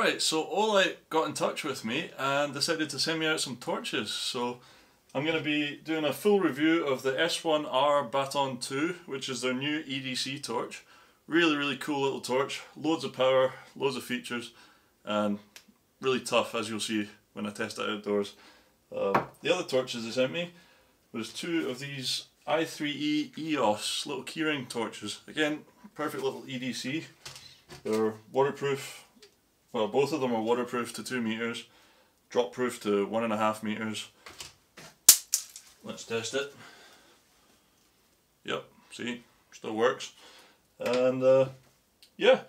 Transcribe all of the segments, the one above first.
Alright, so Olight got in touch with me and decided to send me out some torches. So I'm going to be doing a full review of the S1R Baton II, which is their new EDC torch. Really cool little torch, loads of power, loads of features, and really tough, as you'll see when I test it outdoors. The other torches they sent me was two of these i3E EOS little keyring torches. Again, perfect little EDC. They're waterproof. Well, both of them are waterproof to 2 meters, drop proof to 1.5 meters. Let's test it. Yep, see, still works. And yeah,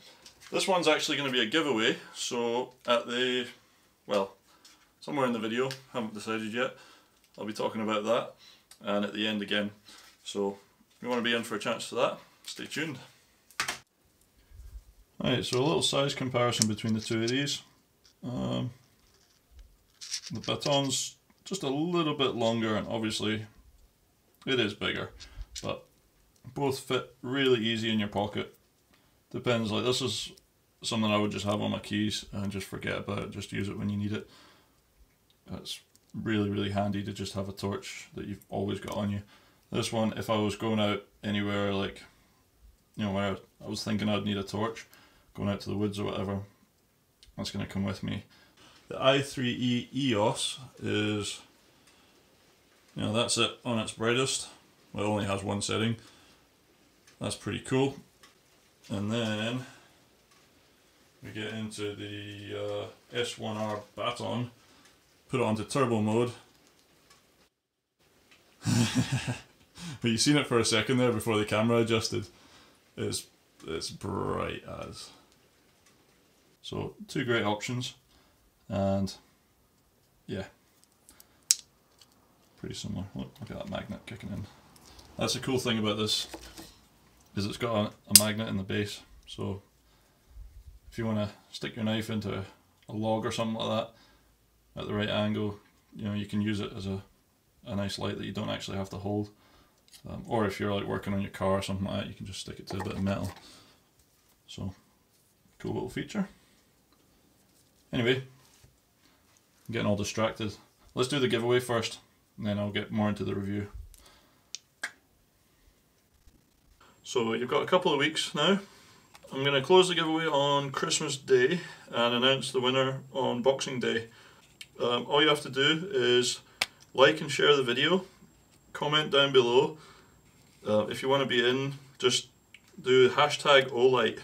this one's actually going to be a giveaway. So at the, well, somewhere in the video, haven't decided yet, I'll be talking about that, and at the end again. So if you want to be in for a chance to that, stay tuned. Alright, so a little size comparison between the two of these. The baton's just a little bit longer, and obviously it is bigger, but both fit really easy in your pocket. Depends, like this is something I would just have on my keys and just forget about it, just use it when you need it. It's really handy to just have a torch that you've always got on you. This one, if I was going out anywhere, like, you know, where I was thinking I'd need a torch, going out to the woods or whatever, that's going to come with me. The i3E EOS is, you know, that's it on its brightest. It only has one setting. That's pretty cool. And then we get into the S1R Baton, put it onto turbo mode. But you've seen it for a second there before the camera adjusted. It's bright as. So two great options, and yeah, pretty similar. Look at that magnet kicking in. That's the cool thing about this, is it's got a magnet in the base. So if you want to stick your knife into a log or something like that at the right angle, you know, you can use it as a nice light that you don't actually have to hold. Or if you're like working on your car or something like that, you can just stick it to a bit of metal. So cool little feature. Anyway, I'm getting all distracted. Let's do the giveaway first, and then I'll get more into the review. So you've got a couple of weeks now. I'm going to close the giveaway on Christmas Day and announce the winner on Boxing Day. All you have to do is like and share the video, comment down below. If you want to be in, just do hashtag Olight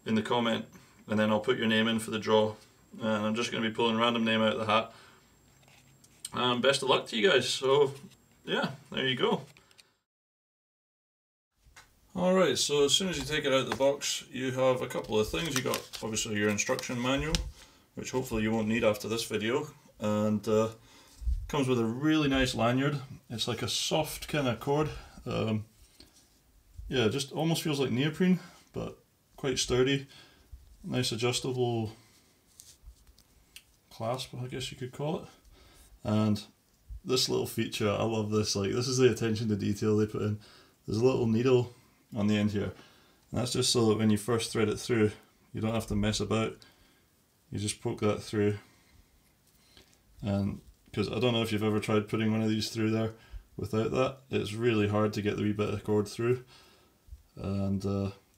in the comment, and then I'll put your name in for the draw. And I'm just going to be pulling a random name out of the hat. And best of luck to you guys. So yeah, there you go. Alright, so as soon as you take it out of the box, you have a couple of things. You got obviously your instruction manual, which hopefully you won't need after this video, and comes with a really nice lanyard. It's like a soft kind of cord. Yeah, just almost feels like neoprene, but quite sturdy. Nice adjustable clasp, I guess you could call it. And this little feature, I love this. Like, this is the attention to detail they put in. There's a little needle on the end here, and that's just so that when you first thread it through, you don't have to mess about. You just poke that through, and because I don't know if you've ever tried putting one of these through there without that, it's really hard to get the wee bit of cord through. And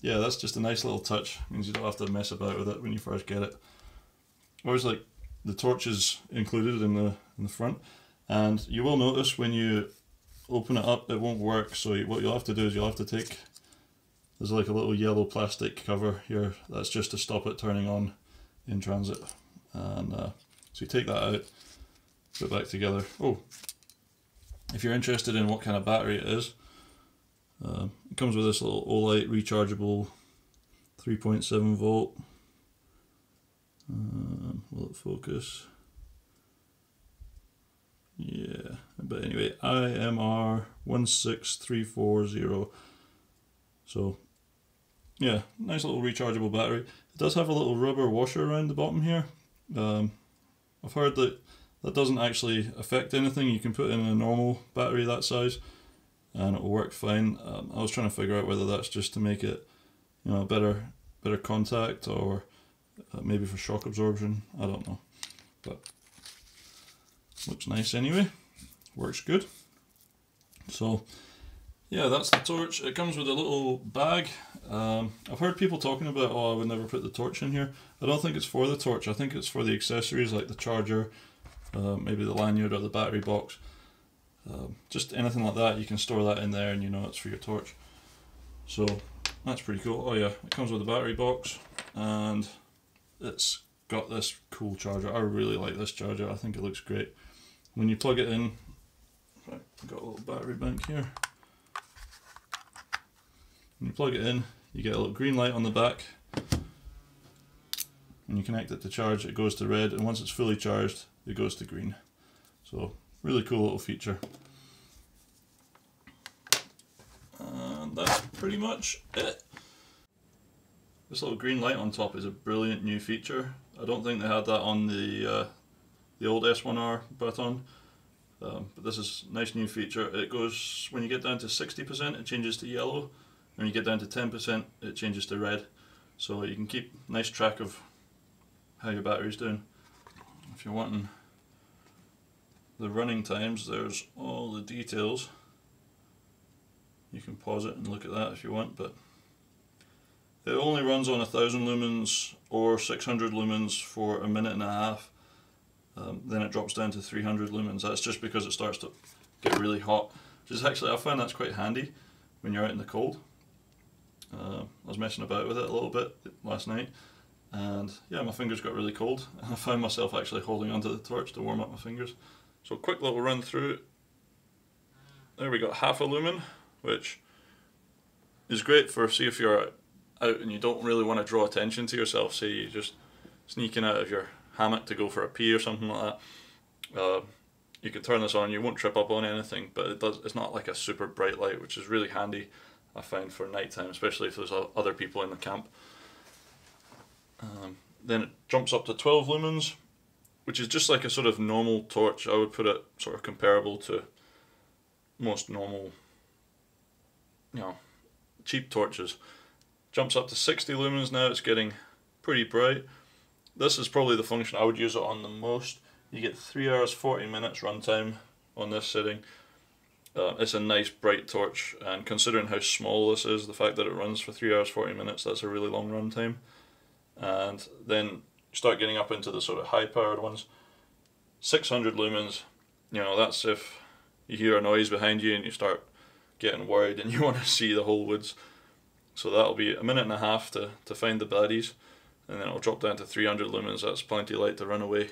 yeah, that's just a nice little touch. It means you don't have to mess about with it when you first get it. Whereas like the torch is included in the front, and you will notice when you open it up it won't work. So what you'll have to do is you'll have to take, there's like a little yellow plastic cover here, that's just to stop it turning on in transit. And so you take that out, put it back together. Oh, if you're interested in what kind of battery it is, it comes with this little Olight rechargeable 3.7 volt. Will it focus? Yeah, but anyway, IMR 16340. So yeah, nice little rechargeable battery. It does have a little rubber washer around the bottom here. I've heard that doesn't actually affect anything. You can put in a normal battery that size and it will work fine. I was trying to figure out whether that's just to make it, you know, better contact, or maybe for shock absorption, I don't know, but looks nice anyway, works good. So yeah, that's the torch. It comes with a little bag. I've heard people talking about, oh, I would never put the torch in here. I don't think it's for the torch, I think it's for the accessories like the charger, maybe the lanyard or the battery box. Just anything like that, you can store that in there and you know it's for your torch. So that's pretty cool. Oh yeah, it comes with a battery box and it's got this cool charger. I really like this charger, I think it looks great. When you plug it in, I've got a little battery bank here. When you plug it in, you get a little green light on the back. When you connect it to charge, it goes to red, and once it's fully charged, it goes to green. So, really cool little feature. And that's pretty much it. This little green light on top is a brilliant new feature. I don't think they had that on the old S1R Baton. But this is a nice new feature. It goes, when you get down to 60%, it changes to yellow. When you get down to 10%, it changes to red. So you can keep nice track of how your battery's doing. If you're wanting the running times, there's all the details. You can pause it and look at that if you want, but it only runs on 1000 lumens or 600 lumens for a minute and a half. Then it drops down to 300 lumens. That's just because it starts to get really hot, which is actually, I find that's quite handy when you're out in the cold. I was messing about with it a little bit last night, and yeah, my fingers got really cold, and I found myself actually holding onto the torch to warm up my fingers. So quick little run through. There we got half a lumen, which is great for, see if you're out and you don't really want to draw attention to yourself, say you're just sneaking out of your hammock to go for a pee or something like that. You can turn this on, you won't trip up on anything, but it's not like a super bright light, which is really handy, I find, for nighttime, especially if there's other people in the camp. Then it jumps up to 12 lumens, which is just like a sort of normal torch. I would put it sort of comparable to most normal, you know, cheap torches. Jumps up to 60 lumens now, it's getting pretty bright. This is probably the function I would use it on the most. You get 3 hours 40 minutes runtime on this setting. It's a nice bright torch, and considering how small this is, the fact that it runs for 3 hours 40 minutes, that's a really long runtime. And then you start getting up into the sort of high powered ones. 600 lumens, you know, that's if you hear a noise behind you and you start getting worried and you want to see the whole woods. So that'll be a minute and a half to find the baddies, and then it'll drop down to 300 lumens. That's plenty light to run away.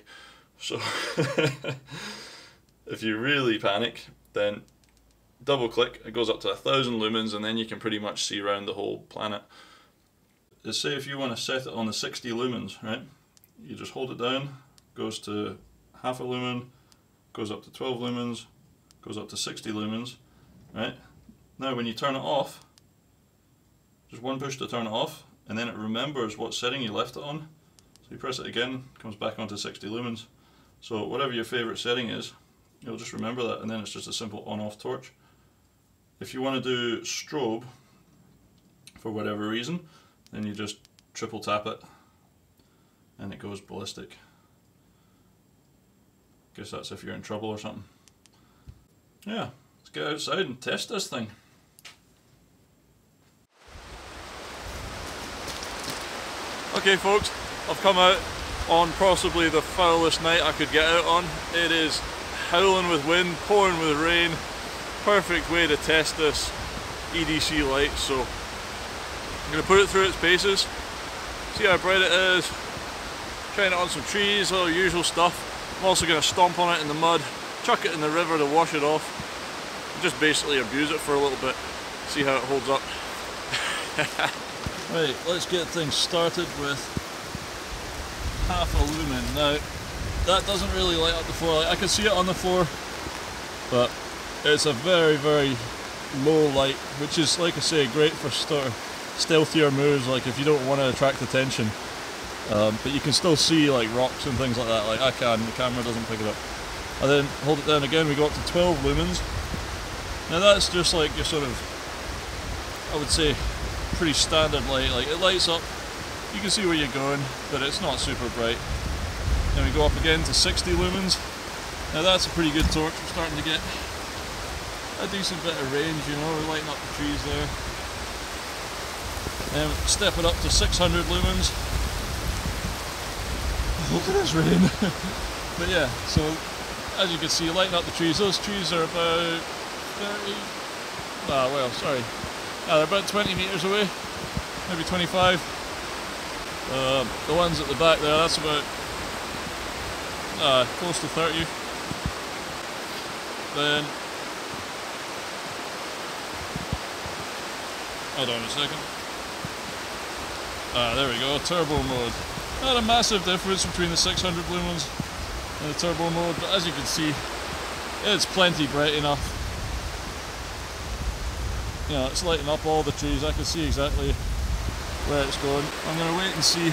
So if you really panic, then double click, it goes up to 1000 lumens, and then you can pretty much see around the whole planet. Say if you want to set it on the 60 lumens, right? You just hold it down, goes to half a lumen, goes up to 12 lumens, goes up to 60 lumens, right? Now when you turn it off, just one push to turn it off, and then it remembers what setting you left it on. So you press it again, comes back onto 60 lumens. So whatever your favorite setting is, you'll just remember that, and then it's just a simple on-off torch. If you want to do strobe, for whatever reason, then you just triple tap it, and it goes ballistic. Guess that's if you're in trouble or something. Yeah, let's get outside and test this thing. Okay folks, I've come out on possibly the foulest night I could get out on. It is howling with wind, pouring with rain. Perfect way to test this EDC light. So I'm going to put it through its paces, see how bright it is, shine it on some trees, all the usual stuff. I'm also going to stomp on it in the mud, chuck it in the river to wash it off, and just basically abuse it for a little bit, see how it holds up. Right, let's get things started with half a lumen. Now, that doesn't really light up the floor. I can see it on the floor, but it's a very, very low light, which is, like I say, great for sort of stealthier moves, like if you don't want to attract attention. But you can still see like rocks and things like that, like I can, the camera doesn't pick it up. And then hold it down again, we go up to 12 lumens. Now that's just like your sort of, I would say, pretty standard light. Like it lights up you can see where you're going, but it's not super bright. Then we go up again to 60 lumens. Now that's a pretty good torch. We're starting to get a decent bit of range, you know, we're lighting up the trees there. Then step it up to 600 lumens. Look at this rain! But yeah, so as you can see, lighting up the trees. Those trees are about 30... they're about 20 metres away, maybe 25. The ones at the back there, that's about close to 30. Then, hold on a second. There we go, turbo mode. Not a massive difference between the 600 lumens and the turbo mode, but as you can see, it's plenty bright enough. You know, it's lighting up all the trees. I can see exactly where it's going. I'm going to wait and see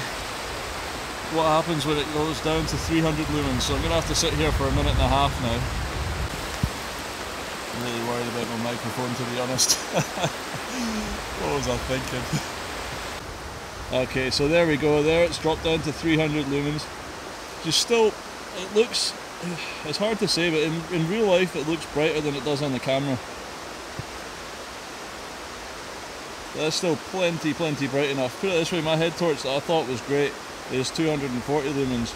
what happens when it goes down to 300 lumens, so I'm going to have to sit here for a minute and a half now. I'm really worried about my microphone, to be honest. What was I thinking? Okay, so there we go, there it's dropped down to 300 lumens. Just still, it looks, it's hard to say, but in real life it looks brighter than it does on the camera. That's still plenty bright enough. Put it this way, my head torch that I thought was great is 240 lumens.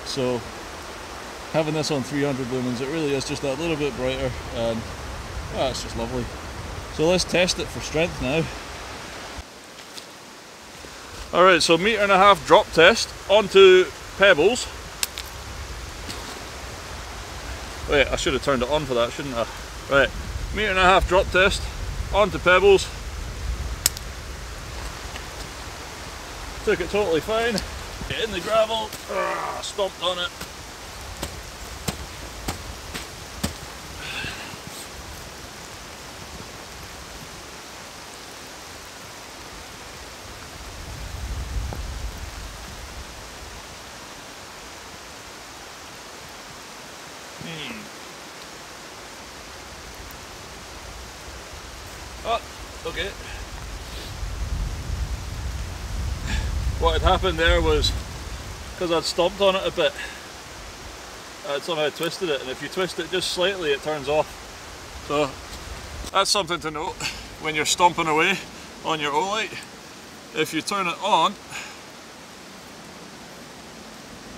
So having this on 300 lumens, it really is just that little bit brighter, and it's just lovely. So let's test it for strength now. Alright, so 1.5 meter drop test onto pebbles. Wait, I should have turned it on for that, shouldn't I? Right, 1.5 meter drop test onto pebbles. Took it totally fine. Get in the gravel, stomped on it. Oh, okay. What had happened there was, because I'd stomped on it a bit, I'd somehow twisted it, and if you twist it just slightly it turns off. So that's something to note when you're stomping away on your Olight. If you turn it on,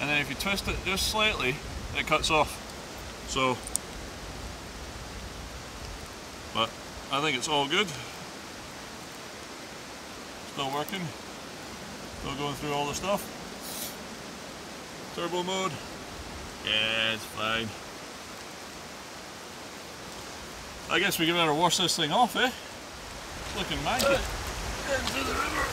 and then if you twist it just slightly, it cuts off. So, but I think it's all good. Still working. Still going through all the stuff. Turbo mode. Yeah, it's fine. I guess we can better wash this thing off, eh? It's looking manky. Into the river.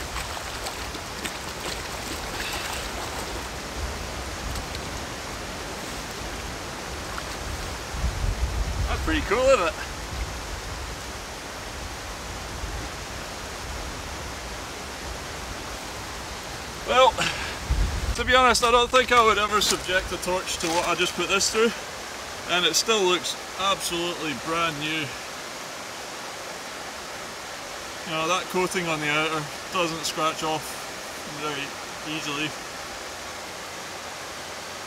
That's pretty cool, isn't it? Well, to be honest, I don't think I would ever subject a torch to what I just put this through, and it still looks absolutely brand new. You know, that coating on the outer doesn't scratch off very easily.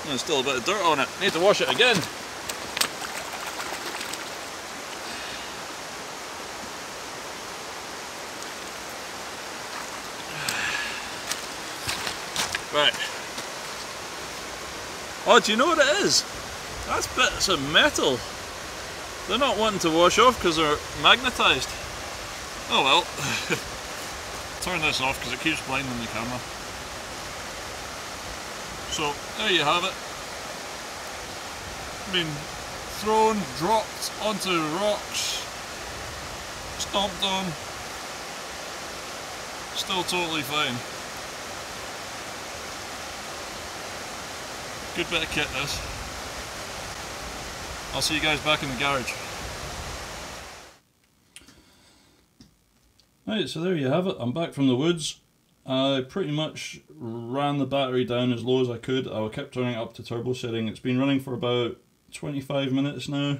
There's still a bit of dirt on it. Need to wash it again. Right. Oh, do you know what it is? That's bits of metal. They're not wanting to wash off because they're magnetised. Oh well. Turn this off because it keeps blinding the camera. So, there you have it. Been thrown, dropped onto rocks, stomped on. Still totally fine. Good bit of kit this. I'll see you guys back in the garage. Right, so there you have it. I'm back from the woods. I pretty much ran the battery down as low as I could. I kept turning it up to turbo setting. It's been running for about 25 minutes now.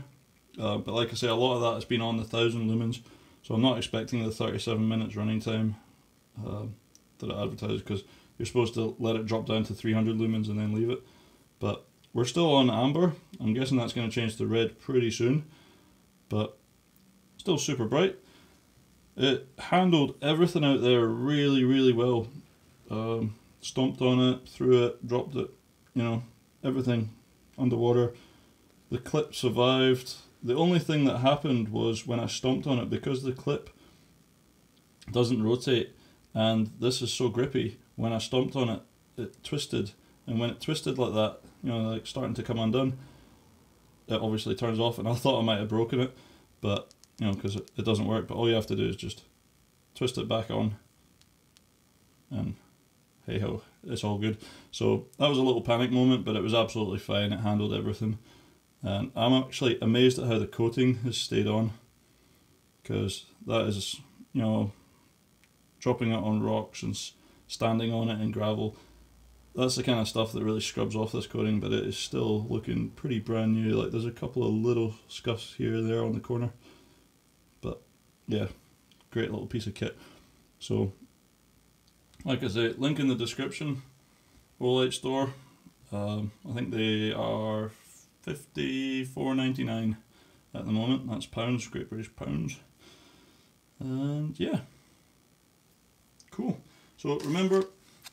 But like I say, a lot of that has been on the 1000 lumens. So I'm not expecting the 37 minutes running time. that it advertises, because you're supposed to let it drop down to 300 lumens and then leave it. But we're still on amber. I'm guessing that's going to change to red pretty soon, but still super bright. It handled everything out there really, really well. Stomped on it, threw it, dropped it, you know, everything underwater. The clip survived. The only thing that happened was when I stomped on it, because the clip doesn't rotate and this is so grippy, when I stomped on it, it twisted. And when it twisted like that, you know, like starting to come undone, it obviously turns off, and I thought I might have broken it, but, you know, because it doesn't work. But all you have to do is just twist it back on, and hey ho, it's all good. So that was a little panic moment, but it was absolutely fine. It handled everything. And I'm actually amazed at how the coating has stayed on, because that is, you know, dropping it on rocks and standing on it in gravel, that's the kind of stuff that really scrubs off this coating, but it is still looking pretty brand new. Like, there's a couple of little scuffs here and there on the corner, but yeah, great little piece of kit. So like I say, link in the description. Olight store, I think they are $54.99 at the moment. That's pounds, Great British pounds. And yeah, cool. So remember,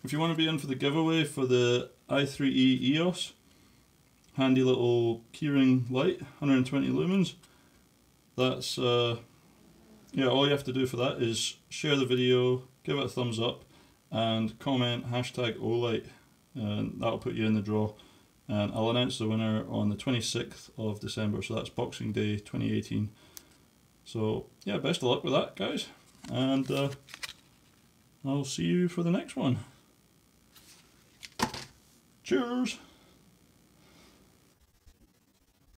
if you want to be in for the giveaway for the i3E EOS, handy little keyring light, 120 lumens, that's yeah, all you have to do for that is share the video, give it a thumbs up, and comment #Olight, and that'll put you in the draw. And I'll announce the winner on the 26th of December, so that's Boxing Day 2018. So yeah, best of luck with that, guys, and I'll see you for the next one. Cheers!